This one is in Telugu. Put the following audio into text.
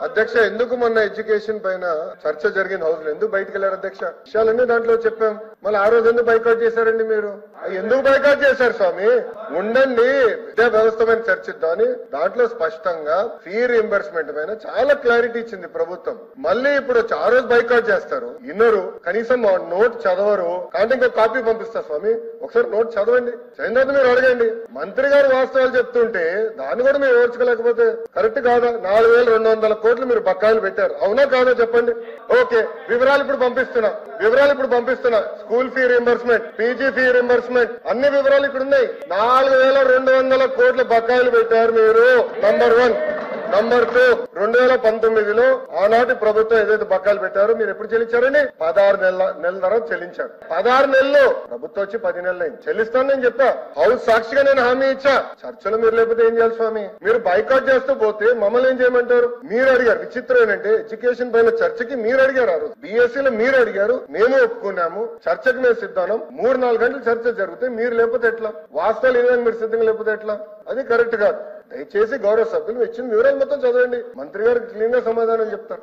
అధ్యక్ష ఎందుకు మొన్న ఎడ్యుకేషన్ పైన చర్చ జరిగిన హౌస్ లో ఎందుకు బయటకు వెళ్ళారు అధ్యక్ష? విషయాలన్నీ దాంట్లో చెప్పాం. మళ్ళీ ఆ రోజు ఎందుకు బైకాట్ చేశారండి మీరు? ఎందుకు బైకాట్ చేశారు స్వామి? ఉండండి, విద్యా వ్యవస్థ పైన చర్చిద్దామని దాంట్లో స్పష్టంగా ఫీ రీఎంబర్స్మెంట్ పైన చాలా క్లారిటీ ఇచ్చింది ప్రభుత్వం. మళ్ళీ ఇప్పుడు వచ్చి ఆ రోజు బైకాట్ చేస్తారు, ఇన్నరు, కనీసం నోట్ చదవరు. కాబట్టి ఇంకో కాపీ పంపిస్తా స్వామి, ఒకసారి నోట్ చదవండి, చదివిన మీరు అడగండి. మంత్రి గారు వాస్తవాలు చెప్తుంటే దాన్ని కూడా మీరు ఓర్చుకోలేకపోతే కరెక్ట్ కాదా? 4,200 కోట్లు మీరు బకాయిలు పెట్టారు, అవునా కాదా చెప్పండి? ఓకే, వివరాలు ఇప్పుడు పంపిస్తున్నా. School fee reimbursement, PG fee reimbursement, అన్ని వివరాలు ఇక్కడ ఉన్నాయి. 4,200 కోట్ల బకాయిలు పెట్టారు మీరు. నంబర్ 1. నంబర్ 2, 2019లో ఆనాటి ప్రభుత్వం ఏదైతే బకాయిలు పెట్టారో మీరు ఎప్పుడు చెల్లించారండి? 16 నెలల తర్వాత చెల్లించారు. 16 నెలలు, ప్రభుత్వం వచ్చి 10 నెలలు అయింది. చెల్లిస్తాను నేను చెప్పా, హౌస్ సాక్షిగా నేను హామీ ఇచ్చా. చర్చలు మీరు లేకపోతే ఏం చేయాలి స్వామి? మీరు బైకాట్ చేస్తూ పోతే మమ్మల్ని ఏం చేయమంటారు? మీరు అడిగారు. విచిత్రం ఏంటంటే ఎడ్యుకేషన్ పైన చర్చకి మీరు అడిగారు. ఆ రోజు బీఎస్సీలో మీరు అడిగారు, మేము ఒప్పుకున్నాము, చర్చకు మేము సిద్ధానం. 3-4 గంటలు చర్చ జరిగితే మీరు లేకపోతే ఎట్లా? వాస్తవాలు ఏదైనా మీరు సిద్ధంగా లేకపోతే ఎట్లా? అది కరెక్ట్ కాదు. దయచేసి గౌరవ సభ్యులు ఇచ్చిన వివరాలు మొత్తం చదవండి, మంత్రి గారికి క్లీన్ గా సమాధానం చెప్తారు.